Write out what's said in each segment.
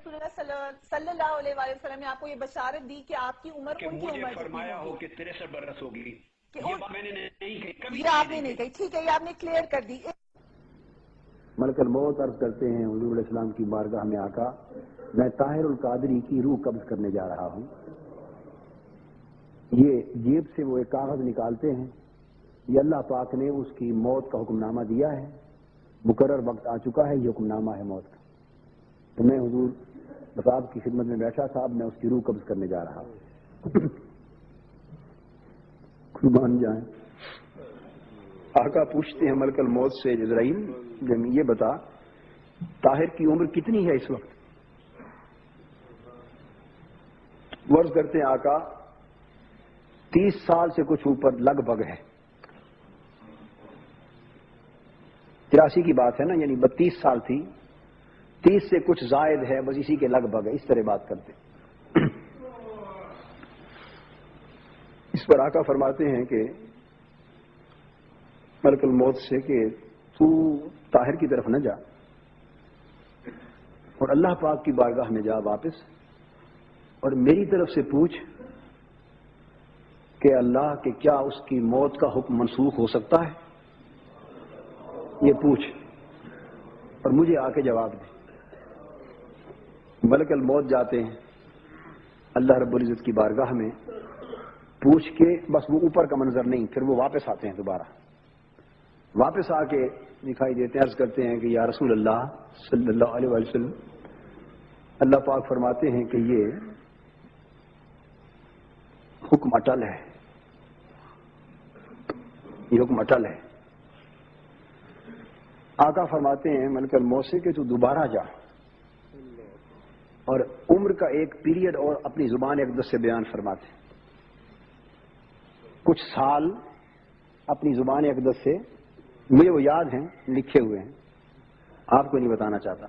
रसूलुल्लाह सल्लल्लाहु अलैहि वसल्लम ने आपको ये बशारत दी कि आपकी उम्र उनकी उम्र फरमाया हो कि 63 बरस होगी, ये बात मैंने नहीं कही, कभी ये आपने नहीं कही। ठीक है, ये आपने क्लियर कर दी। मलकल मौत अर्ज करते हैं हुजूर इस्लाम की बारगाह में आका, मैं ताहिरुल कादरी की रूह कब्ज करने जा रहा हूं। ये जेब से वो एक कागज निकालते हैं, ये अल्लाह पाक ने उसकी मौत का हुक्मनामा दिया है, मुकर्रर वक्त आ चुका है, ये हुक्मनामा है मौत का। तो मैं हुजूर बस आपकी खिदमत में बैठा साहब, मैं उसकी रूह कब्ज करने जा रहा हूं। कुर्बान जाए। आका पूछते हैं मलकल मौत से, इज़राइल ये बता ताहिर की उम्र कितनी है इस वक्त? वर्ष करते हैं आका 30 साल से कुछ ऊपर लगभग है। 83 की बात है ना, यानी 32 साल थी, 30 से कुछ जायद है, बस इसी के लगभग है, इस तरह बात करते। इस पर आका फरमाते हैं कि मलकल मौत से कि तू ताहिर की तरफ न जा और अल्लाह पाक की बारगाह में जा वापस, और मेरी तरफ से पूछ कि अल्लाह के क्या उसकी मौत का हुक्म मनसूख हो सकता है, ये पूछ और मुझे आके जवाब दे। मलकल मौत जाते हैं अल्लाह रब्बुल इज्जत की बारगाह में, पूछ के बस वो ऊपर का मंजर नहीं, फिर वो वापस आते हैं, दोबारा वापस आके दिखाई देते हैं, अर्ज करते हैं कि या रसूल अल्लाह सल्लल्लाहु अलैहि वसल्लम, अल्लाह पाक फरमाते हैं कि ये हुक्म अटल है, ये हुक्म अटल है। आका फरमाते हैं मलकल मौत से कि तू दोबारा जा और उम्र का एक पीरियड और अपनी जुबान अक़दस से बयान फरमाते, कुछ साल अपनी जुबान अक़दस से, मुझे वो याद हैं, लिखे हुए हैं, आपको नहीं बताना चाहता।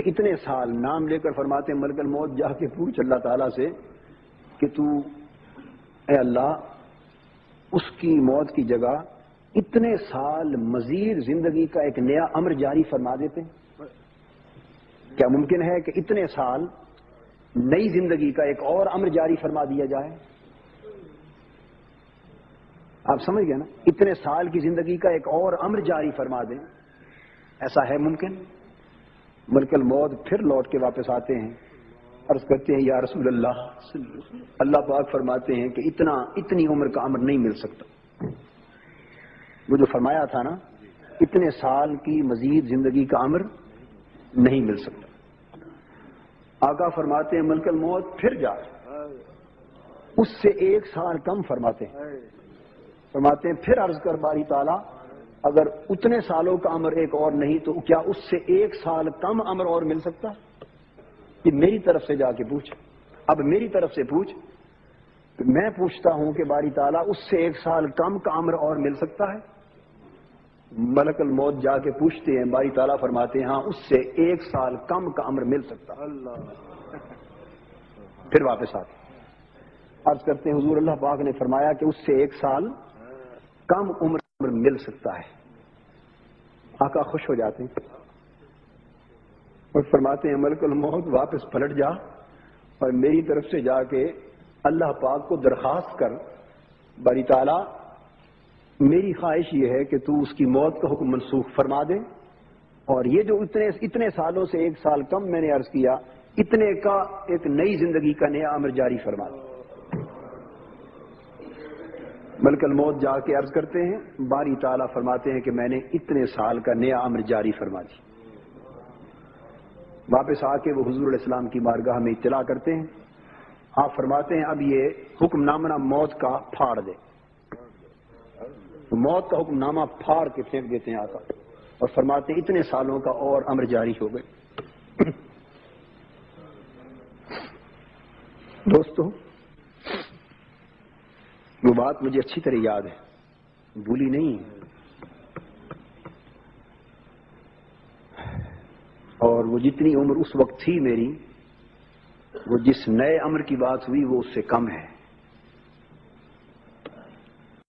इतने साल नाम लेकर फरमाते हैं मलकल मौत जाके पूछ अल्लाह ताला से कि तू ए अल्लाह उसकी मौत की जगह इतने साल मजीद जिंदगी का एक नया अमर जारी फरमा देते। क्या मुमकिन है कि इतने साल नई जिंदगी का एक और अमर जारी फरमा दिया जाए? आप समझ गए ना, इतने साल की जिंदगी का एक और अमर जारी फरमा दें, ऐसा है मुमकिन? मलकल मौत फिर लौट के वापस आते हैं, अर्ज करते हैं या रसूल अल्लाह, अल्लाह पाक फरमाते हैं कि इतनी उम्र का अमर नहीं मिल सकता। वो जो फरमाया था ना, इतने साल की मजीद जिंदगी का अमर नहीं मिल सकता। आका फरमाते हैं मलकल मौत फिर जा, उससे 1 साल कम फरमाते हैं फिर अर्ज कर बारी ताला, अगर उतने सालों का अमर एक और नहीं तो क्या उससे 1 साल कम अमर और मिल सकता? कि मेरी तरफ से जाके पूछ, अब मेरी तरफ से पूछ, मैं पूछता हूं कि बारी ताला उससे 1 साल कम का अमर और मिल सकता है? मलकल मौत जाके पूछते हैं, बारी ताला फरमाते हैं हाँ, उससे 1 साल कम का अमर मिल सकता। अल्लाह फिर वापस आते अर्ज करते हैं हुजूर अल्लाह पाक ने फरमाया कि उससे 1 साल कम उम्र मिल सकता है। आका खुश हो जाते हैं और फरमाते हैं मलकुल मौत वापस पलट जा और मेरी तरफ से जाके अल्लाह पाक को दरखास्त कर, बारी ताला मेरी ख्वाहिश ये है कि तू उसकी मौत का हुक्म मनसूख फरमा दे, और ये जो इतने सालों से 1 साल कम मैंने अर्ज किया, इतने का एक नई जिंदगी का नया अमर जारी फरमा दे। मलकल मौत जाके अर्ज करते हैं, बारी ताला फरमाते हैं कि मैंने इतने साल का नया अमर जारी फरमा दी। वापस आके वो हुजूर इस्लाम की बारगाह में इत्तला करते हैं। आप फरमाते हैं अब ये हुक्मनामा मौत का फाड़ दे। तो मौत का हुक्मनामा फाड़ के फेंक देते हैं आका और फरमाते हैं इतने सालों का और अमर जारी हो गए। दोस्तों, वो बात मुझे अच्छी तरह याद है, भूली नहीं है, और वो जितनी उम्र उस वक्त थी मेरी, वो जिस नए अमर की बात हुई वो उससे कम है।